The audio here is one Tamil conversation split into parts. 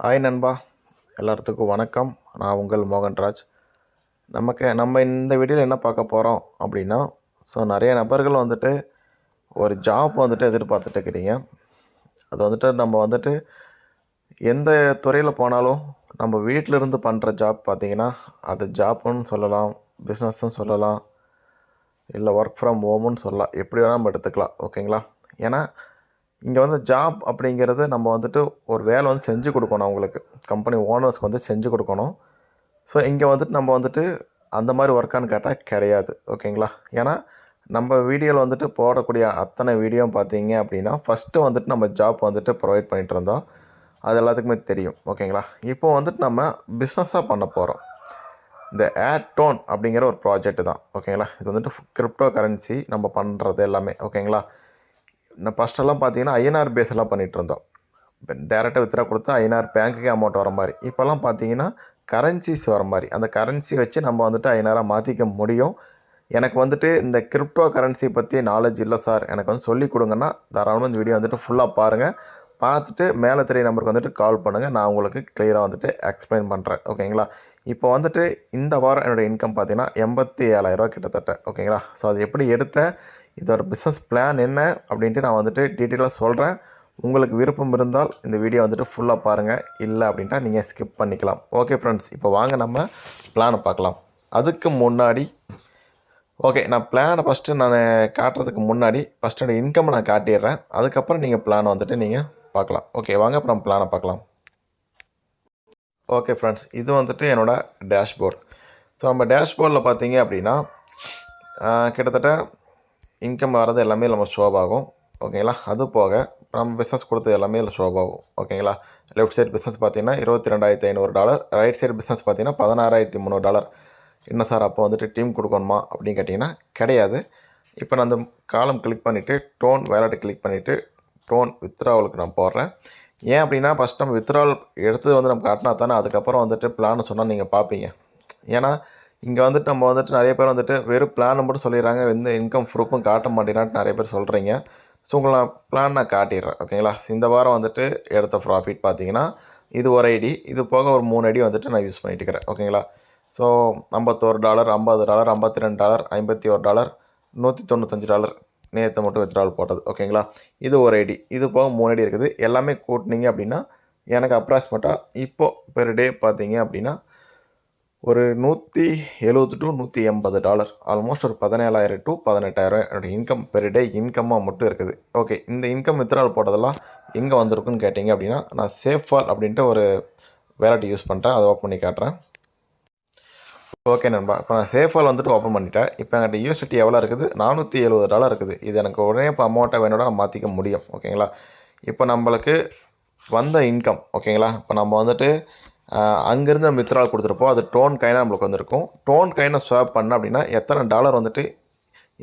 ஹாய் நண்பா, எல்லாத்துக்கும் வணக்கம். நான் உங்கள் மோகன்ராஜ். நம்ம இந்த வீடியோவில் என்ன பார்க்க போகிறோம் அப்படின்னா, நிறைய நபர்கள் வந்துட்டு ஒரு ஜாப் வந்துட்டு எதிர்பார்த்துட்டு இருக்கிறீங்க. அது வந்துட்டு நம்ம வந்துட்டு எந்த துறையில் போனாலும் நம்ம வீட்டிலிருந்து பண்ணுற ஜாப் பார்த்திங்கன்னா, அது ஜாப்புன்னு சொல்லலாம், பிஸ்னஸ்ன்னு சொல்லலாம், இல்லை ஒர்க் ஃப்ரம் ஹோமுன்னு சொல்லலாம். எப்படி வேணால் நம்ம எடுத்துக்கலாம். ஓகேங்களா? ஏன்னா இங்கே வந்து ஜாப் அப்படிங்கிறது நம்ம வந்துட்டு ஒரு வேலை வந்து செஞ்சு கொடுக்கணும் அவங்களுக்கு. கம்பெனி ஓனர்ஸ்க்கு வந்து செஞ்சு கொடுக்கணும். இங்கே வந்துட்டு நம்ம வந்துட்டு அந்த மாதிரி ஒர்க்கான்னு கேட்டால் கிடையாது. ஓகேங்களா? ஏன்னா நம்ம வீடியோவில் வந்துட்டு போடக்கூடிய அத்தனை வீடியோவும் பார்த்தீங்க அப்படின்னா, ஃபஸ்ட்டு வந்துட்டு நம்ம ஜாப் வந்துட்டு ப்ரொவைட் பண்ணிகிட்டு இருந்தோம். அது எல்லாத்துக்குமே தெரியும். ஓகேங்களா? இப்போ வந்துட்டு நம்ம பிஸ்னஸாக பண்ண போகிறோம். இந்த ஆட்டோன் அப்படிங்கிற ஒரு ப்ராஜெக்ட் தான். ஓகேங்களா? இது வந்துட்டு கிரிப்டோ கரன்சி நம்ம பண்ணுறது எல்லாமே. ஓகேங்களா? ஃபஸ்ட்டெல்லாம் பார்த்தீங்கன்னா ஐஎன்ஆர் பேஸெல்லாம் பண்ணிகிட்ருந்தோம். இப்போ டேரெக்டாக வித்ட்ரா கொடுத்தா ஐஎன்ஆர் பேங்க்குக்கே அமௌண்ட் வர மாதிரி. இப்போல்லாம் பார்த்தீங்கன்னா கரன்சிஸ் வர மாதிரி. அந்த கரன்சி வச்சு நம்ம வந்துட்டு ஐஎன்ஆராக மாற்றிக்க முடியும். எனக்கு வந்துட்டு இந்த கிரிப்டோ கரன்சி பற்றி நாலேஜ் இல்லை சார், எனக்கு வந்து சொல்லிக் கொடுங்கன்னா தாராளமாக இந்த வீடியோ வந்துட்டு ஃபுல்லாக பாருங்கள். பார்த்துட்டு மேலே தெரிய நம்பருக்கு வந்துட்டு கால் பண்ணுங்கள். நான் உங்களுக்கு கிளியராக வந்துட்டு எக்ஸ்பிளைன் பண்ணுறேன். ஓகேங்களா? இப்போ வந்துட்டு இந்த வாரம் என்னோடய இன்கம் பார்த்தீங்கன்னா 87,000 கிட்டத்தட்ட. ஓகேங்களா? அது எப்படி எடுத்தேன், இதோட பிஸ்னஸ் பிளான் என்ன அப்படின்ட்டு நான் வந்துட்டு டீட்டெயிலாக சொல்கிறேன். உங்களுக்கு விருப்பம் இருந்தால் இந்த வீடியோ வந்துட்டு ஃபுல்லாக பாருங்கள். இல்லை அப்படின்ட்டா நீங்கள் ஸ்கிப் பண்ணிக்கலாம். ஓகே ஃப்ரெண்ட்ஸ், இப்போ வாங்க நம்ம பிளானை பார்க்கலாம். அதுக்கு முன்னாடி நான் பிளானை ஃபஸ்ட்டு நான் காட்டுறதுக்கு முன்னாடி ஃபஸ்ட்டு இன்கம்மை நான் காட்டிடுறேன். அதுக்கப்புறம் நீங்கள் பிளானை வந்துட்டு நீங்கள் பார்க்கலாம். ஓகே வாங்க அப்புறம் பிளானை பார்க்கலாம். ஓகே ஃப்ரெண்ட்ஸ், இது வந்துட்டு என்னோடய டேஷ்போர்ட். நம்ம டேஷ்போர்டில் பார்த்தீங்க அப்படின்னா கிட்டத்தட்ட இன்கம் வர்றது எல்லாமே நம்ம ஷோவாகும். ஓகேங்களா? அது போக நம்ம பிஸ்னஸ் கொடுத்தது எல்லாமே இதில் ஷோவாகும். ஓகேங்களா? லெஃப்ட் சைடு பிஸ்னஸ் பார்த்தீங்கன்னா $22,500, ரைட் சைடு பிஸ்னஸ் பார்த்தீங்கன்னா $16,300. என்ன சார் அப்போ வந்துட்டு டீம் கொடுக்கணுமா அப்படின்னு கேட்டிங்கன்னா கிடையாது. இப்போ நான் அந்த காலம் கிளிக் பண்ணிவிட்டு டோன் வேலெட்டை கிளிக் பண்ணிவிட்டு டோன் வித்ட்ராவலுக்கு நான் போடுறேன். ஏன் அப்படின்னா ஃபஸ்ட் நம்ம வித்ட்ராவல் எடுத்தது வந்து நம்ம காட்டினா தானே அதுக்கப்புறம் வந்துட்டு பிளான் சொன்னால் நீங்கள் பார்ப்பீங்க. ஏன்னா இங்கே வந்துட்டு நம்ம வந்துட்டு நிறைய பேர் வந்துட்டு வெறும் பிளானை மட்டும் சொல்லிடுறாங்க, எந்த இன்கம் ப்ரூஃபும் காட்ட மாட்டேங்கிறான்ட்டு நிறைய பேர் சொல்கிறீங்க. உங்களை பிளான் நான் காட்டிடுறேன். ஓகேங்களா? இந்த வாரம் வந்துட்டு எடுத்த ப்ராஃபிட் பார்த்தீங்கன்னா இது ஒரு ஐடி, இது போக ஒரு 3 ஐடி வந்துட்டு நான் யூஸ் பண்ணிட்டு இருக்கிறேன். ஓகேங்களா? $51, $50, $52, $51, $195 நேற்று மட்டும் வித்ட்ராவல் போட்டது. ஓகேங்களா? இது ஒரு ஐடி, இது போக 3 ஐடி இருக்குது. எல்லாமே கூட்டினீங்க அப்படின்னா எனக்கு அப்ராக்சிமேட்டாக இப்போது பெர் டே பார்த்தீங்க அப்படின்னா ஒரு $170 to $180, ஆல்மோஸ்ட் ஒரு $17,000 to $18,000 என்னோடய இன்கம் பெர் டே இன்கம்மாக மட்டும் இருக்குது. ஓகே, இந்த இன்கம் வித்ட்ராவல் போட்டதெல்லாம் எங்கே வந்திருக்குன்னு கேட்டிங்க அப்படின்னா நான் சேஃப்வால் அப்படின்ட்டு ஒரு வேலட் யூஸ் பண்ணுறேன். அதை ஓப்பன் பண்ணி காட்டுறேன். ஓகே நண்பா, இப்போ நான் சேஃப்வால் வந்துட்டு ஓப்பன் பண்ணிட்டேன். இப்போ என்கிட்ட யூஎஸ்டி எவ்வளோ இருக்குது, $470 இருக்குது. இது எனக்கு உடனே இப்போ அமௌண்ட்டை வேணோட நான் மாற்றிக்க முடியும். ஓகேங்களா? இப்போ நம்மளுக்கு வந்த இன்கம், ஓகேங்களா, இப்போ நம்ம வந்துட்டு அங்கேருந்து நம்ம வித்ட்ராவல் கொடுத்துருப்போம். அது டோன் காயினாக நம்மளுக்கு வந்திருக்கும். டோன் காயினை ஸ்வாப் பண்ண அப்படின்னா எத்தனை டாலர் வந்துட்டு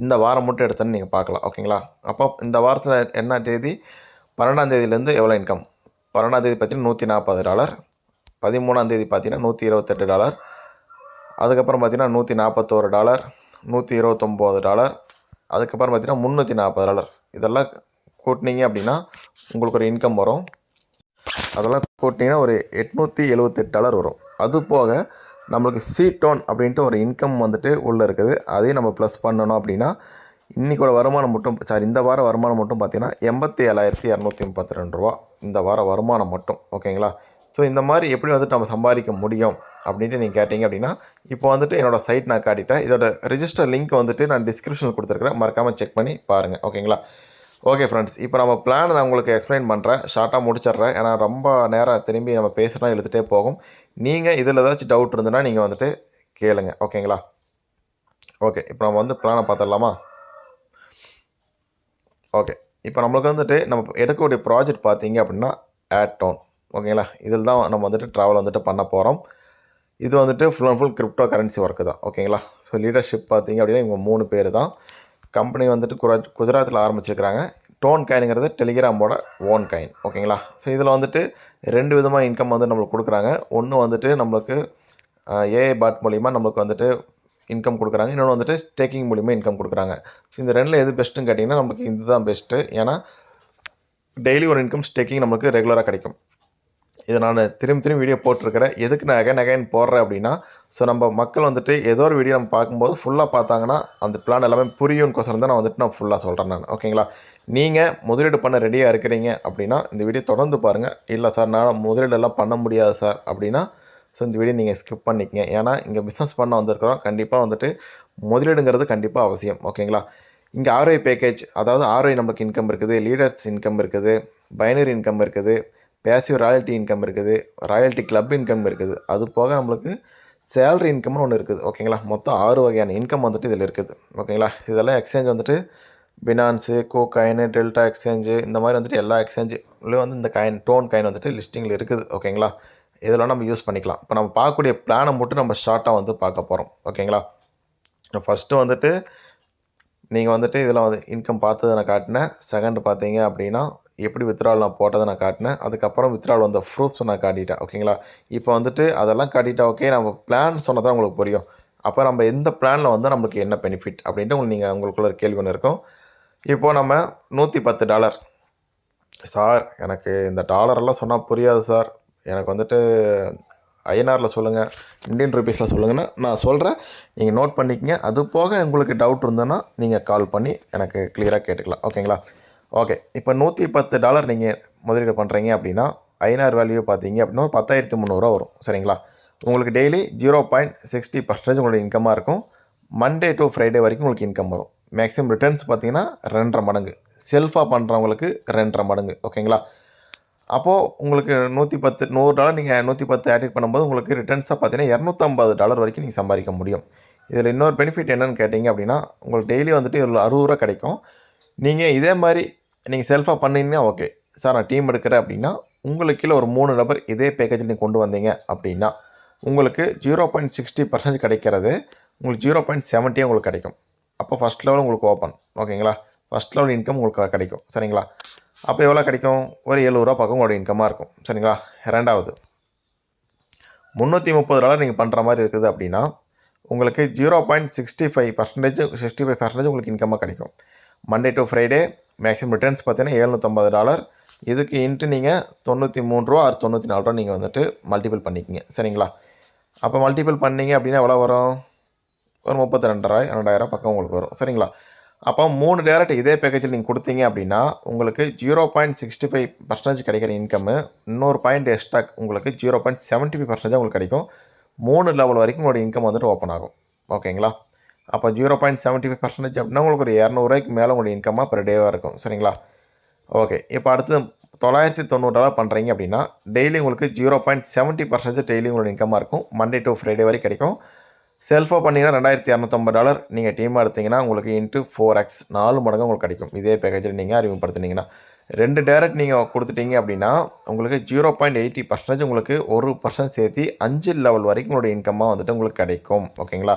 இந்த வாரம் மட்டும் எடுத்தேன்னு நீங்கள் பார்க்கலாம். ஓகேங்களா? அப்போ இந்த வாரத்தில் என்ன தேதி, 12ஆம் தேதியிலேருந்து எவ்வளோ இன்கம், 12ஆம் தேதி பார்த்தீங்கன்னா $140, 13ஆம் தேதி பார்த்தீங்கன்னா $128, அதுக்கப்புறம் பார்த்தீங்கன்னா $141, $129, அதுக்கப்புறம் பார்த்தீங்கன்னா $340. இதெல்லாம் கூட்டினீங்க அப்படின்னா உங்களுக்கு ஒரு இன்கம் வரும். அதெல்லாம் கூட்டிங்கன்னா ஒரு $878 வரும். அது போக நம்மளுக்கு C-Tone அப்படின்ட்டு ஒரு இன்கம் வந்துட்டு உள்ளே இருக்குது. அதையும் நம்ம ப்ளஸ் பண்ணணும் அப்படின்னா இன்றைக்கோட வருமானம் மட்டும் இந்த வார வருமானம் மட்டும் பார்த்திங்கன்னா $87,232 இந்த வார வருமானம் மட்டும். ஓகேங்களா? இந்த மாதிரி எப்படி வந்துட்டு நம்ம சம்பாதிக்க முடியும் அப்படின்ட்டு நீங்கள் கேட்டிங்க அப்படின்னா இப்போ வந்துட்டு என்னோடய சைட் நான் காட்டிட்டேன். இதோட ரிஜிஸ்டர் லிங்க் வந்துட்டு நான் டிஸ்கிரிப்ஷனில் கொடுத்துருக்குறேன், மறக்காமல் செக் பண்ணி பாருங்கள். ஓகேங்களா? ஓகே ஃப்ரெண்ட்ஸ், இப்போ நம்ம பிளான் நான் உங்களுக்கு எக்ஸ்பிளைன் பண்ணுறேன், ஷார்ட்டாக முடிச்சிடுறேன். ஏன்னா ரொம்ப நேரம் திரும்பி நம்ம பேசுகிறோம் இழுத்துகிட்டே போகும். நீங்கள் இதில் ஏதாச்சும் டவுட் இருந்ததுன்னா நீங்கள் வந்துட்டு கேளுங்க. ஓகேங்களா? ஓகே, இப்போ நம்ம வந்து பிளானை பார்த்துடலாமா? ஓகே, இப்போ நம்மளுக்கு வந்துட்டு நம்ம எடுக்கக்கூடிய ப்ராஜெக்ட் பார்த்தீங்க அப்படின்னா ஆட்டோன். ஓகேங்களா? இதில் தான் நம்ம வந்துட்டு ட்ராவல் வந்துட்டு பண்ண போகிறோம். இது வந்துட்டு full and full crypto currency work தான். ஓகேங்களா? லீடர்ஷிப் பார்த்தீங்க அப்படின்னா இவங்க 3 பேர் தான். கம்பெனி வந்துட்டு குஜராத்தில் ஆரம்பிச்சிருக்கிறாங்க. டோன் காயினுங்கிறது டெலிகிராமோட ஓன் காயின். ஓகேங்களா? இதில் வந்துட்டு 2 விதமாக இன்கம் வந்து நம்மளுக்கு கொடுக்குறாங்க. ஒன்று வந்துட்டு நம்மளுக்கு ஏஐ பாட் மூலிமா நம்மளுக்கு வந்துட்டு இன்கம் கொடுக்குறாங்க. இன்னொன்று வந்துட்டு ஸ்டேக்கிங் மூலிமா இன்கம் கொடுக்குறாங்க. இந்த 2ல் எது பெஸ்ட்டுன்னு கேட்டிங்கன்னா நம்மளுக்கு இதுதான் பெஸ்ட்டு. ஏன்னா டெய்லி ஒரு இன்கம் ஸ்டேக்கிங் நம்மளுக்கு ரெகுலராக கிடைக்கும். இது நான் திரும்பி வீடியோ போட்டிருக்கிறேன். எதுக்கு நான் அகைன் போடுறேன் அப்படின்னா, ஸோ நம்ம மக்கள் வந்துட்டு ஏதோ ஒரு வீடியோ நம்ம பார்க்கும்போது ஃபுல்லாக பார்த்தாங்கன்னா அந்த பிளான் எல்லாமே புரியும்னு தான் நான் ஃபுல்லாக சொல்கிறேன் நான். ஓகேங்களா? நீங்கள் முதலீடு பண்ண ரெடியாக இருக்கிறீங்க அப்படின்னா இந்த வீடியோ தொடர்ந்து பாருங்கள். இல்லை சார் நான் முதலீடெல்லாம் பண்ண முடியாது சார் அப்படின்னா, ஸோ இந்த வீடியோ நீங்கள் ஸ்கிப் பண்ணிக்கங்க. ஏன்னா இங்கே பிஸ்னஸ் பண்ண வந்திருக்கிறோம். கண்டிப்பாக வந்துட்டு முதலீடுங்கிறது கண்டிப்பாக அவசியம். ஓகேங்களா? இங்கே ஆர்ஐ பேக்கேஜ், அதாவது ஆர்ஐ நம்மளுக்கு இன்கம் இருக்குது, லீடர்ஸ் இன்கம் இருக்குது, பைனரி இன்கம் இருக்குது, பேசிவ் ராயல்ட்டி இன்கம் இருக்குது, ராயல்ட்டி கிளப் இன்கம் இருக்குது. அது போக நம்மளுக்கு சேலரி இன்கம்னு ஒன்று இருக்குது. ஓகேங்களா? மொத்தம் 6 வகையான இன்கம் வந்துட்டு இதில் இருக்குது. ஓகேங்களா? இதெல்லாம் எக்ஸ்சேஞ்ச் வந்துட்டு பினான்ஸு, கோகாயினு, டெல்டா எக்ஸ்சேஞ்சு, இந்த மாதிரி வந்துட்டு எல்லா எக்ஸ்சேஞ்சுலேயும் வந்து இந்த காயின் டோன் காயின் வந்துட்டு லிஸ்டிங்கில் இருக்குது. ஓகேங்களா? இதெல்லாம் நம்ம யூஸ் பண்ணிக்கலாம். இப்போ நம்ம பார்க்கக்கூடிய பிளானை மட்டும் நம்ம ஷார்ட்டாக வந்து பார்க்க போகிறோம். ஓகேங்களா? ஃபஸ்ட்டு வந்துட்டு நீங்கள் வந்துட்டு இதில் வந்து இன்கம் பார்த்ததை நான் காட்டினேன். செகண்ட் பார்த்தீங்க அப்படின்னா எப்படி வித்ட்ரால் நான் போட்டதை நான் காட்டினேன். அதுக்கப்புறம் வித்ட்ரால் வந்த ப்ரூஃப்ஸ் நான் காட்டிட்டேன். ஓகேங்களா? இப்போ வந்துட்டு அதெல்லாம் காட்டிட்டா ஓகே, நம்ம பிளான் சொன்னதான் உங்களுக்கு புரியும். அப்போ நம்ம எந்த பிளானில் வந்து நம்மளுக்கு என்ன பெனிஃபிட் அப்படின்ட்டு உங்களுக்குள்ள ஒரு கேள்வி ஒன்று இருக்கும். இப்போது நம்ம $110 சார் எனக்கு இந்த டாலரெல்லாம் சொன்னால் புரியாது சார், எனக்கு வந்துட்டு ஐஎன்ஆரில் சொல்லுங்கள், இந்தியன் ருபீஸில் சொல்லுங்கன்னா நான் சொல்கிறேன், நீங்கள் நோட் பண்ணிக்கங்க. அது போக உங்களுக்கு டவுட் இருந்ததுன்னா நீங்கள் கால் பண்ணி எனக்கு கிளியராக கேட்டுக்கலாம். ஓகேங்களா? ஓகே, இப்போ $110 நீங்கள் முதலீடு பண்ணுறீங்க அப்படின்னா ஐஎன்ஆர் வேல்யூ பார்த்தீங்க அப்படின்னா 10,300 வரும். சரிங்களா? உங்களுக்கு டெய்லி 0.60% உங்களுடைய இன்கமாக இருக்கும். மண்டே டு ஃப்ரைடே வரைக்கும் உங்களுக்கு இன்கம் வரும். மேக்ஸிமம் ரிட்டர்ன்ஸ் பார்த்தீங்கன்னா 2.5 மடங்கு, செல்ஃபாக பண்ணுறவங்களுக்கு 2.5 மடங்கு. ஓகேங்களா? அப்போது உங்களுக்கு $100 நீங்கள் 110 ஆக்டிவேட் பண்ணும்போது உங்களுக்கு ரிட்டர்ன்ஸாக பார்த்தீங்கன்னா $250 வரைக்கும் நீங்கள் சம்பாதிக்க முடியும். இதில் இன்னொரு பெனிஃபிட் என்னென்னு கேட்டிங்க அப்படின்னா, உங்களுக்கு டெய்லி வந்துட்டு இதில் $60 கிடைக்கும். நீங்கள் இதே மாதிரி நீங்கள் செல்ஃபாக பண்ணிங்கன்னா ஓகே சார் நான் டீம் எடுக்கிறேன் அப்படின்னா, உங்களுக்கு கீழே ஒரு 3 நபர் இதே பேக்கேஜில் நீங்கள் கொண்டு வந்தீங்க அப்படின்னா உங்களுக்கு 0.60% கிடைக்கிறது உங்களுக்கு 0.70 உங்களுக்கு கிடைக்கும். அப்போ ஃபஸ்ட் லெவல் உங்களுக்கு ஓப்பன். ஓகேங்களா? ஃபஸ்ட் லெவல் இன்கம் உங்களுக்கு கிடைக்கும். சரிங்களா? அப்போ எவ்வளோ கிடைக்கும்? ஒரு $70 பக்கம் உங்களோட இன்கமாக இருக்கும். சரிங்களா? ரெண்டாவது $330 நீங்கள் பண்ணுற மாதிரி இருக்குது அப்படின்னா உங்களுக்கு 0.65% 65% உங்களுக்கு இன்கமாக கிடைக்கும். Monday to Friday maximum returns பார்த்தீங்கன்னா $750. இதுக்கு இன்ட்டு நீங்கள் $93 ஆர் $94 நீங்கள் வந்துட்டு மல்டிபிள் பண்ணிக்கிங்க. சரிங்களா? அப்போ மல்டிபிள் பண்ணிங்க அப்படின்னா எவ்வளோ வரும்? ஒரு 32,000 பக்கம் உங்களுக்கு வரும். சரிங்களா? அப்போ 3 டேரக்ட் இதே பேக்கேஜில் நீங்கள் கொடுத்தீங்க அப்படின்னா உங்களுக்கு 0.65% கிடைக்கிற இன்கம்மு, இன்னொரு பாயிண்ட் எக்ஸ்ட்ரா உங்களுக்கு 0.75% உங்களுக்கு கிடைக்கும். 3 லெவல் வரைக்கும் உங்களோட இன்கம் வந்துட்டு ஓப்பன் ஆகும். ஓகேங்களா? அப்போ 0.75% அப்படின்னா உங்களுக்கு ஒரு $200 மேலே உங்களோட இன்கம்மாக பெர் டேவாக இருக்கும். சரிங்களா? ஓகே, இப்போ அடுத்து $990 பண்ணுறீங்க அப்படின்னா டெய்லி உங்களுக்கு 0.70% டெய்லி உங்களோட இன்கமாக இருக்கும். மண்டே டு ஃப்ரைடே வரைக்கும் கிடைக்கும். செல்ஃபாக பண்ணிங்கன்னா $2,250 நீங்கள் டீமாக எடுத்திங்கன்னா உங்களுக்கு இன்ட்டு 4x 4 மடங்கு உங்களுக்கு கிடைக்கும். இதே பேக்கேஜில் நீங்கள் அறிமுகப்படுத்தினீங்கன்னா 2 டேரக்ட் நீங்கள் கொடுத்துட்டீங்க அப்படின்னா உங்களுக்கு 0.80% உங்களுக்கு 1% சேர்த்து 5 லெவல் வரைக்கும் உங்களுடைய இன்கம்மாக வந்துட்டு உங்களுக்கு கிடைக்கும். ஓகேங்களா?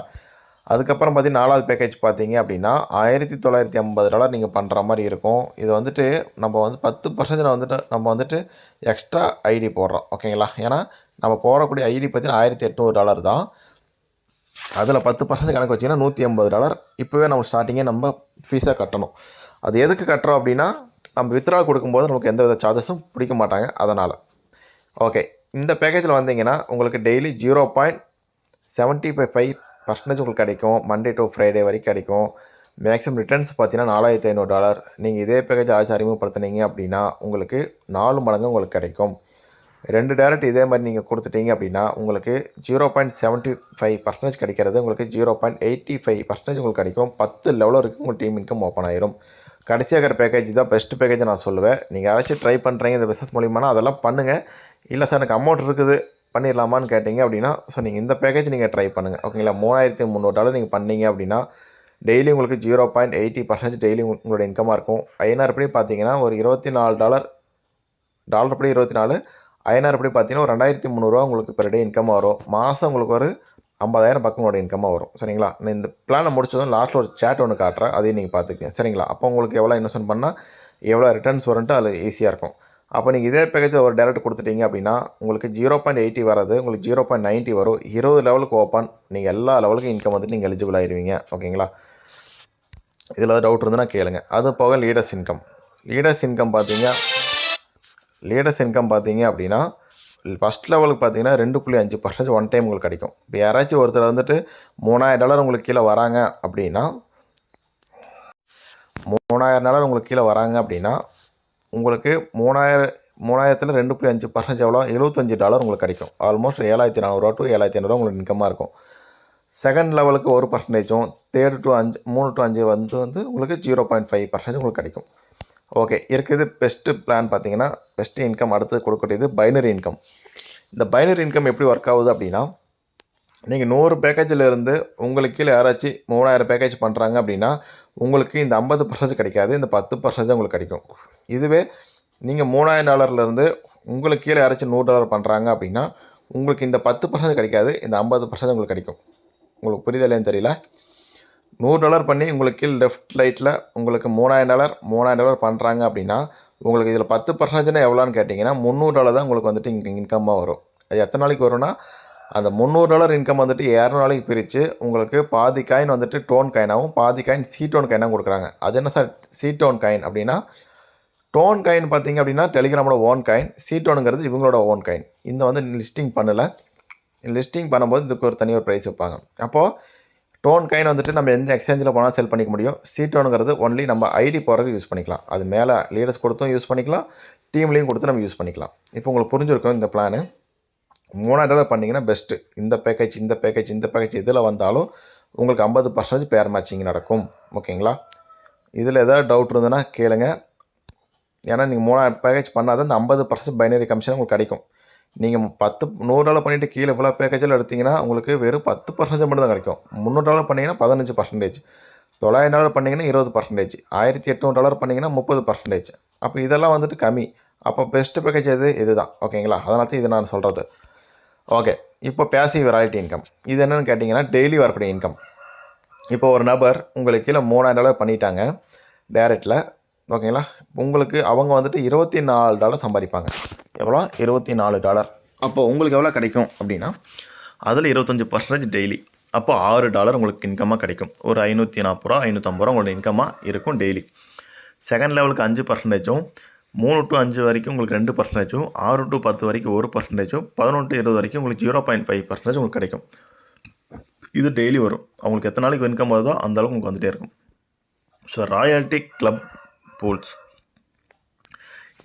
அதுக்கப்புறம் பார்த்தீங்கன்னா 4வது பேக்கேஜ் பார்த்தீங்க அப்படின்னா $1,950 நீங்கள் பண்ணுற மாதிரி இருக்கும். இது வந்துட்டு நம்ம வந்து 10% நம்ம வந்துட்டு எக்ஸ்ட்ரா ஐடி போடுறோம். ஓகேங்களா? ஏன்னா நம்ம போடக்கூடிய ஐடி பார்த்தீங்கன்னா $1,800 தான். அதில் 10% கணக்கு வச்சிங்கன்னா $180. இப்போவே நம்ம ஸ்டார்டிங்கே நம்ம ஃபீஸாக கட்டணும். அது எதுக்கு கட்டுறோம் அப்படின்னா நம்ம வித்ட்ரா கொடுக்கும்போது நமக்கு எந்த வித சார்ஜஸும் பிடிக்க மாட்டாங்க. அதனால் ஓகே, இந்த பேக்கேஜில் வந்தீங்கன்னா உங்களுக்கு டெய்லி 0.75% உங்களுக்கு கிடைக்கும். மண்டே டு ஃப்ரைடே வரைக்கும் கிடைக்கும். மேக்ஸிமம் ரிட்டர்ன்ஸ் பார்த்தீங்கன்னா $4,500. நீங்கள் இதே பேக்கேஜ் அறிமுகப்படுத்துனீங்க அப்படின்னா உங்களுக்கு 4 மடங்கு உங்களுக்கு கிடைக்கும். 2 டேரக்ட் இதே மாதிரி நீங்கள் கொடுத்துட்டீங்க அப்படின்னா உங்களுக்கு 0.75% கிடைக்கிறது உங்களுக்கு 0.85% உங்களுக்கு கிடைக்கும். 10 லெவலில் வரைக்கும் உங்கள் டீம் இன்கம் ஓப்பன் ஆயிரும். கடைசியாக இருக்கிற பேக்கேஜ் தான் பெஸ்ட் பேக்கேஜ் நான் சொல்லுவேன். நீங்கள் யாராச்சும் ட்ரை பண்ணுறீங்க இந்த பிஸ்னஸ் மூலியமானா அதெல்லாம் பண்ணுங்கள். இல்லை சார் எனக்கு அமௌண்ட் இருக்குது பண்ணிடலாமான்னு கேட்டிங்க அப்படின்னா ஸோ நீங்கள் இந்த பேக்கேஜ் நீங்கள் ட்ரை பண்ணுங்கள். ஓகேங்களா? $3,300 நீங்கள் பண்ணீங்க அப்படின்னா டெய்லி உங்களுக்கு 0.80% டெய்லி உங்களோட இன்கமாக இருக்கும். ஐஎன்ஆர் படி பார்த்தீங்கன்னா ஒரு $24 டாலர் படி 24, ஐஎன்ஆர் படி பார்த்தீங்கன்னா ஒரு $2,300 உங்களுக்கு பெர் டே இன்கமாக வரும். மாதம் உங்களுக்கு ஒரு 50,000 பக்கம் உங்களோட இன்கமாக வரும். சரிங்களா? நான் இந்த பிளானை முடிச்சதும் லாஸ்ட்டில் ஒரு சேட் ஒன்று காட்டுறேன், அதையும் நீங்கள் பார்த்துக்கங்க. சரிங்களா? அப்போ உங்களுக்கு எவ்வளோ இன்வெஸ்ட்மெண்ட் பண்ணால் எவ்வளோ ரிட்டர்ன்ஸ் வரும்ட்டு அதில் ஈஸியாக இருக்கும். அப்போ நீங்கள் இதே பேக்கேஜில் ஒரு டேரக்ட் கொடுத்துட்டீங்க அப்படின்னா உங்களுக்கு 0.80 வராது, உங்களுக்கு 0.90 வரும். 20 லெவலுக்கு ஓப்பன். நீங்கள் எல்லா லெவலுக்கும் இன்கம் வந்துட்டு நீங்கள் எலிஜிபிள் ஆகிடுவீங்க. ஓகேங்களா? இதில் ஏதாவது டவுட் இருந்ததுன்னா கேளுங்க. அது போக லீடர்ஸ் இன்கம் பார்த்தீங்க அப்படின்னா ஃபஸ்ட் லெவலுக்கு பார்த்தீங்கன்னா 2.5% ஒன் டைம் உங்களுக்கு கிடைக்கும். இப்போ யாராச்சும் ஒருத்தர் வந்துட்டு $3000 உங்களுக்கு கீழே வராங்க அப்படின்னா $3000 உங்களுக்கு கீழே வராங்க அப்படின்னா உங்களுக்கு 3000ல் 2.5% எவ்வளோ $75 உங்களுக்கு கிடைக்கும். ஆல்மோஸ்ட் $7400 to $7500 உங்களுக்கு இன்கமாக இருக்கும். செகண்ட் லெவலுக்கு 1%, தேர்டு டு 3 to 5 வந்து உங்களுக்கு 0.5% உங்களுக்கு கிடைக்கும். ஓகே, இருக்குது பெஸ்ட்டு பிளான் பார்த்தீங்கன்னா பெஸ்ட்டு இன்கம் அடுத்து கொடுக்கக்கூடியது பைனரி இன்கம். இந்த பைனரி இன்கம் எப்படி ஒர்க் ஆகுது அப்படின்னா, நீங்கள் 100 பேக்கேஜில் இருந்து உங்களுக்கு கீழே யாராச்சும் 3000 பேக்கேஜ் பண்ணுறாங்க அப்படின்னா உங்களுக்கு இந்த 50% கிடைக்காது, இந்த 10% உங்களுக்கு கிடைக்கும். இதுவே நீங்கள் $3000 உங்களுக்கு கீழே யாராச்சும் $100 பண்ணுறாங்க அப்படின்னா உங்களுக்கு இந்த 10% கிடைக்காது, இந்த 50% உங்களுக்கு கிடைக்கும். உங்களுக்கு புரியுதா இல்லைன்னு தெரியல. $100 பண்ணி உங்களுக்கு கீழே லெஃப்ட் ரைட்டில் உங்களுக்கு $3000 பண்ணுறாங்க அப்படின்னா உங்களுக்கு இதில் 10% எவ்வளோன்னு கேட்டிங்கன்னா $300 தான் உங்களுக்கு வந்துட்டு இங்கே இன்கம்மாக வரும். அது எத்தனை நாளைக்கு வரும்னா, அந்த $300 இன்கம் வந்துட்டு 200 நாளைக்கு பிரித்து உங்களுக்கு பாதி காயின் வந்துட்டு டோன் காயினாகவும் பாதி காயின் சீட்டோன் காயினாகவும் கொடுக்குறாங்க. அது என்ன சார் சீட்டோன் காயின் அப்படின்னா, டோன் காயின் பார்த்தீங்க அப்படின்னா டெலிகிராமோட ஓன் காயின், சீட்டோனுங்கிறது இவங்களோட ஓன் காயின். இந்த வந்து லிஸ்டிங் பண்ணலை, லிஸ்டிங் பண்ணும்போது இதுக்கு ஒரு தனி ஒரு ப்ரைஸ் வைப்பாங்க. அப்போது டோன் காயின் வந்துட்டு நம்ம எந்த எக்ஸ்சேஞ்சில் போனால் செல் பண்ணிக்க முடியும். சீட்டோனுங்கிறது ஒன்லி நம்ம ஐடி போகிறதுக்கு யூஸ் பண்ணிக்கலாம். அது மேலே லீடர்ஸ் கொடுத்தும் யூஸ் பண்ணிக்கலாம், டீம்லேயும் கொடுத்து நம்ம யூஸ் பண்ணிக்கலாம். இப்போ உங்களுக்கு புரிஞ்சிருக்கும் இந்த பிளானு. $3000 பண்ணிங்கன்னா பெஸ்ட்டு. இந்த பேக்கேஜ் இதில் வந்தாலும் உங்களுக்கு 50% பேர் மேட்சிங் நடக்கும். ஓகேங்களா? இதில் எதாவது டவுட் இருந்ததுன்னா கேளுங்க. ஏன்னா நீங்கள் 3000 பேக்கேஜ் பண்ணாதான் இந்த 50% பைனரி கமிஷன் உங்களுக்கு கிடைக்கும். நீங்கள் $100 பண்ணிவிட்டு கீழே இவ்வளோ பேக்கேஜில் எடுத்திங்கன்னா உங்களுக்கு வெறும் 10% மட்டும் தான் கிடைக்கும். $300 பண்ணிங்கன்னா 15%, $900 பண்ணிங்கன்னா 20%, $1800 பண்ணிங்கன்னா 30%. அப்போ இதெல்லாம் வந்துட்டு கம்மி. அப்போ பெஸ்ட்டு பேக்கேஜ் இது தான். ஓகேங்களா? அதனால தான் இது நான் சொல்கிறது. ஓகே, இப்போ பேசிவ் ராயல்ட்டி இன்கம் இது என்னென்னு கேட்டிங்கன்னா டெய்லி வரக்கூடிய இன்கம். இப்போ ஒரு நபர் உங்களுக்கு கீழே $3000 பண்ணிட்டாங்க டேரெக்டில். ஓகேங்களா? உங்களுக்கு அவங்க வந்துட்டு $24 சம்பாதிப்பாங்க. எவ்வளோ? $24. அப்போ உங்களுக்கு எவ்வளோ கிடைக்கும் அப்படின்னா அதில் 25% டெய்லி. அப்போ $6 உங்களுக்கு இன்கமாக கிடைக்கும். ஒரு $540 $550 உங்களோட இன்கமாக இருக்கும் டெய்லி. செகண்ட் லெவலுக்கு 5%, 3 to 5 வரைக்கும் உங்களுக்கு 2%, 6 to 10 வரைக்கும் 1%, 11 to 20 வரைக்கும் உங்களுக்கு 0.5% உங்களுக்கு கிடைக்கும். இது டெய்லி வரும். அவங்களுக்கு எத்தனை நாளைக்கு இன்கம் வருதோ அந்த அளவுக்கு உங்களுக்கு வந்துகிட்டே இருக்கும். ஸோ ராயல்ட்டி கிளப் பூல்ஸ்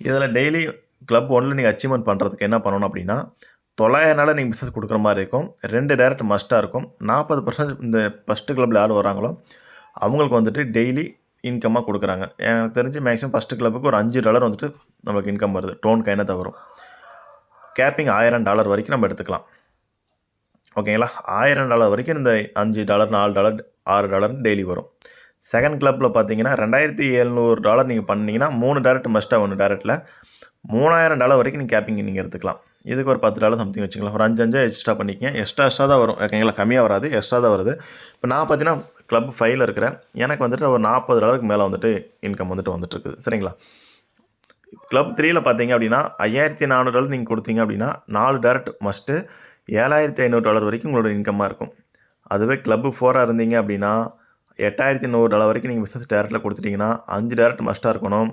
இதில் டெய்லி கிளப் ஒன்றில் நீங்கள் அச்சீவ்மெண்ட் பண்ணுறதுக்கு என்ன பண்ணணும் அப்படின்னா, $900 நீங்கள் பிஸ்னஸ் கொடுக்குற மாதிரி இருக்கும். 2 டேரக்ட் மஸ்ட்டாக இருக்கும். 40% இந்த ஃபஸ்ட்டு கிளப்பில் யார் வராங்களோ அவங்களுக்கு வந்துட்டு டெய்லி இன்கமாக கொடுக்குறாங்க. எனக்கு தெரிஞ்சு மேக்ஸிமம் ஃபஸ்ட்டு கிளப்புக்கு ஒரு $5 வந்துட்டு நம்மளுக்கு இன்கம் வருது. டோன் கைனை தான் வரும். கேப்பிங் $1000 வரைக்கும் நம்ம எடுத்துக்கலாம். ஓகேங்களா? $1000 வரைக்கும் இந்த $5 $4 $6 டெய்லி வரும். செகண்ட் கிளப்பில் பார்த்தீங்கன்னா $2700 நீங்கள் பண்ணிங்கன்னா 3 டேரக்ட் மஸ்ட்டாக ஒன்று டேரக்டில் $3000 வரைக்கும் நீங்கள் கேப்பிங் நீங்கள் எடுத்துக்கலாம். இதுக்கு ஒரு $10 சம்திங் வச்சுக்கலாம். ஒரு 5 எக்ஸ்ட்ரா பண்ணிக்கங்க. எக்ஸ்ட்ரா தான் வரும். ஓகேங்களா? கம்மியாக வராது, எக்ஸ்ட்ரா தான் வருது. இப்போ நான் பார்த்தீங்கன்னா கிளப் 5ல் இருக்கிறேன். எனக்கு வந்துட்டு ஒரு $40 மேலே வந்துட்டு இன்கம் வந்துட்டுருக்குது. சரிங்களா? கிளப் 3ல் பார்த்தீங்க அப்படின்னா $5400 நீங்கள் கொடுத்தீங்க அப்படின்னா 4 டேரக்ட் மஸ்ட்டு $7500 வரைக்கும் உங்களோட இன்கமாக இருக்கும். அதுவே கிளப்பு 4ஆக இருந்தீங்க அப்படின்னா $8100 வரைக்கும் நீங்கள் பிஸ்னஸ் டேரக்டில் கொடுத்துட்டிங்கன்னா 5 டேரக்ட் மஸ்ட்டாக இருக்கணும்.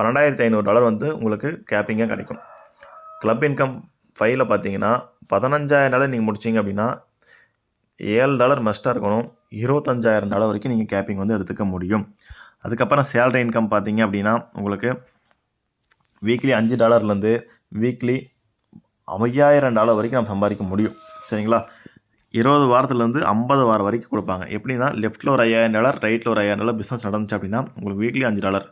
$12500 வந்து உங்களுக்கு கேப்பிங்காக கிடைக்கும். கிளப் இன்கம் 5ல் பார்த்தீங்கன்னா $15000 நீங்கள் முடிச்சிங்க அப்படின்னா $7 மஸ்ட்டாக இருக்கணும். $25000 வரைக்கும் நீங்கள் கேப்பிங் வந்து எடுத்துக்க முடியும். அதுக்கப்புறம் சேலரி இன்கம் பார்த்தீங்க அப்படின்னா உங்களுக்கு வீக்லி $5 வீக்லி $5000 வரைக்கும் நம்ம சம்பாதிக்க முடியும். சரிங்களா? 20 வாரத்துலேருந்து 50 வாரம் வரைக்கும் கொடுப்பாங்க. எப்படின்னா லெஃப்ட்டில் ஒரு $5000 ரைட்டில் ஒரு $5000 பிஸ்னஸ் நடந்துச்சு அப்படின்னா உங்களுக்கு வீக்லி $5.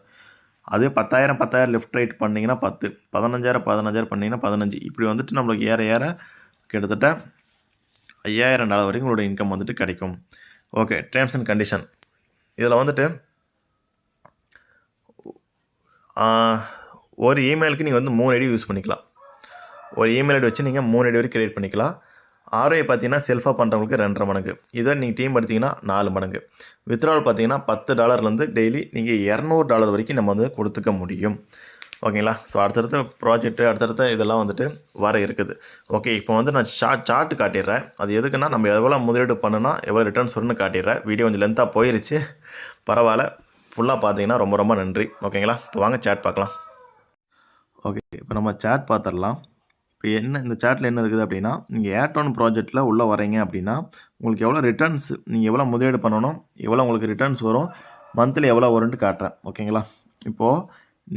அதே 10,000 லெஃப்ட் ரைட் பண்ணிங்கன்னா 10, 15,000 பண்ணிங்கன்னா 15. இப்படி வந்துட்டு நம்மளுக்கு ஏற கிட்டத்தட்ட $5000 வரைக்கும் உங்களோட இன்கம் வந்துட்டு கிடைக்கும். ஓகே, டேர்ம்ஸ் அண்ட் கண்டிஷன் இதில் வந்துட்டு ஒரு இமெயிலுக்கு நீங்கள் வந்து 3 ஐடி யூஸ் பண்ணிக்கலாம். ஒரு இமெயில் ஐடி வச்சு நீங்கள் 3 ஐடி வரைக்கும் க்ரியேட் பண்ணிக்கலாம். ROI பார்த்தீங்கன்னா செல்ஃபாக பண்ணுறவங்களுக்கு 2.5 மடங்கு. இதை நீங்கள் டீம் எடுத்திங்கன்னா 4 மடங்கு. வித்ட்ராவல் பார்த்தீங்கன்னா $10 டெய்லி நீங்கள் $200 வரைக்கும் நம்ம வந்து கொடுத்துக்க முடியும். ஓகேங்களா? ஸோ அடுத்தடுத்த ப்ராஜெக்ட்டு அடுத்தடுத்த இதெல்லாம் வந்துட்டு வர இருக்குது. ஓகே, இப்போ வந்து நான் சார்ட் காட்டிடுறேன். அது எதுக்குன்னா நம்ம எவ்வளோ முதலீடு பண்ணுனா எவ்வளோ ரிட்டர்ன்ஸ் வரும்னு காட்டிடுறேன். வீடியோ கொஞ்சம் லென்த்தாக போயிருச்சு, பரவாயில்ல. ஃபுல்லாக பார்த்தீங்கன்னா ரொம்ப ரொம்ப நன்றி. ஓகேங்களா? இப்போ வாங்க சாட் பார்க்கலாம். ஓகே, இப்போ நம்ம சாட் பார்த்துடலாம். இப்போ என்ன இந்த சார்ட்டில் என்ன இருக்குது அப்படின்னா, நீங்கள் ஏர்டோன் ப்ராஜெக்ட்டில் உள்ளே வரீங்க அப்படின்னா, உங்களுக்கு எவ்வளோ ரிட்டர்ன்ஸ் நீங்கள் எவ்வளோ முதலீடு பண்ணணும், எவ்வளோ உங்களுக்கு ரிட்டர்ன்ஸ் வரும், மந்த்லி எவ்வளோ வரும்ன்ட்டு காட்டுறேன். ஓகேங்களா? இப்போது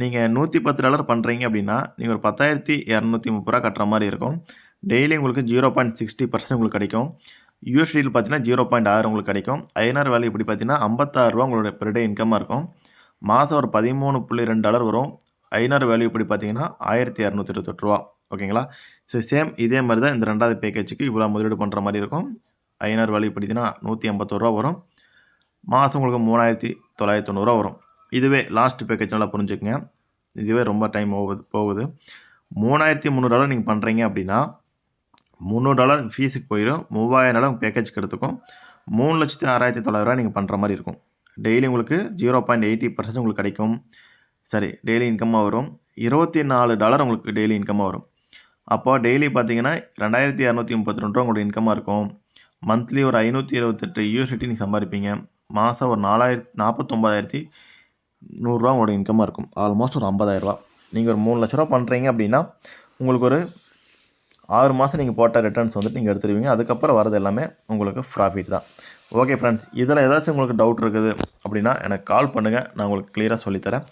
நீங்கள் $110 பண்ணுறீங்க அப்படின்னா, நீங்கள் ஒரு $10,230 கட்டுற மாதிரி இருக்கும். டெய்லி உங்களுக்கு 0.60% உங்களுக்கு கிடைக்கும். யூஎஸ்டியில் பார்த்தீங்கன்னா 0.6 உங்களுக்கு கிடைக்கும். ஐஎன்ஆர் வேல்யூ இப்படி பார்த்தீங்கன்னா ₹56 உங்களோட பெர் டே இன்கமாக இருக்கும். மாதம் ஒரு $13.2 வரும். ஐஎன்ஆர் வேல்யூ இப்படி பார்த்தீங்கன்னா ₹1228. ஓகேங்களா? ஸோ சேம் இதே மாதிரி தான் இந்த 2வது பேக்கேஜுக்கு இவ்வளோ முதலீடு பண்ணுற மாதிரி இருக்கும். ஐஎன்ஆர் வேல்யூ பார்த்தீங்கன்னா ₹181 வரும். மாதம் உங்களுக்கு $3,990 வரும். இதுவே லாஸ்ட் பேக்கேஜ் நல்லா புரிஞ்சுக்குங்க. இதுவே ரொம்ப டைம் போகுது. $3,300 நீங்கள் பண்ணுறீங்க அப்படின்னா $300 ஃபீஸுக்கு போயிடும். $3,000 பேக்கேஜுக்கு எடுத்துக்கும். $3,06,900 நீங்கள் பண்ணுற மாதிரி இருக்கும். டெய்லி உங்களுக்கு 0.80% உங்களுக்கு கிடைக்கும். சரி, டெய்லி இன்கம்மாக வரும். $24 உங்களுக்கு டெய்லி இன்கம்மாக வரும். அப்போ டெய்லி பார்த்தீங்கன்னா $2,232 உங்களோட இன்கமாக இருக்கும். மந்த்லி ஒரு 528 யூஎஸ்டி நீங்கள் சம்பாதிப்பீங்க. மாதம் ஒரு $49,100 உங்களோட இன்கமாக இருக்கும். ஆல்மோஸ்ட் ஒரு $50,000. நீங்கள் ஒரு $3,00,000 பண்ணுறீங்க அப்படின்னா உங்களுக்கு ஒரு 6 மாதம் நீங்கள் போட்ட ரிட்டர்ன்ஸ் வந்துட்டு நீங்கள் எடுத்துருவீங்க. அதுக்கப்புறம் வரது எல்லாமே உங்களுக்கு ப்ராஃபிட் தான். ஓகே ஃப்ரெண்ட்ஸ், இதில் ஏதாச்சும் உங்களுக்கு டவுட் இருக்குது அப்படின்னா எனக்கு கால் பண்ணுங்கள். நான் உங்களுக்கு கிளியராக சொல்லித்தரேன்.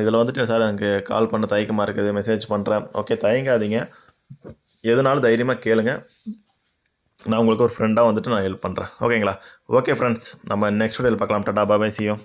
இதில் வந்துட்டு சார் எனக்கு கால் பண்ண தயக்கமாக இருக்குது, மெசேஜ் பண்ணுறேன். ஓகே, தயங்காதீங்க. எதுனாலும் தைரியமாக கேளுங்க. நான் உங்களுக்கு ஒரு ஃப்ரெண்டாக வந்துட்டு நான் ஹெல்ப் பண்ணுறேன். ஓகேங்களா? ஓகே ஃப்ரெண்ட்ஸ், நம்ம நெக்ஸ்ட் வீடியோவில் பார்க்கலாம். டாடா, பாய், see you.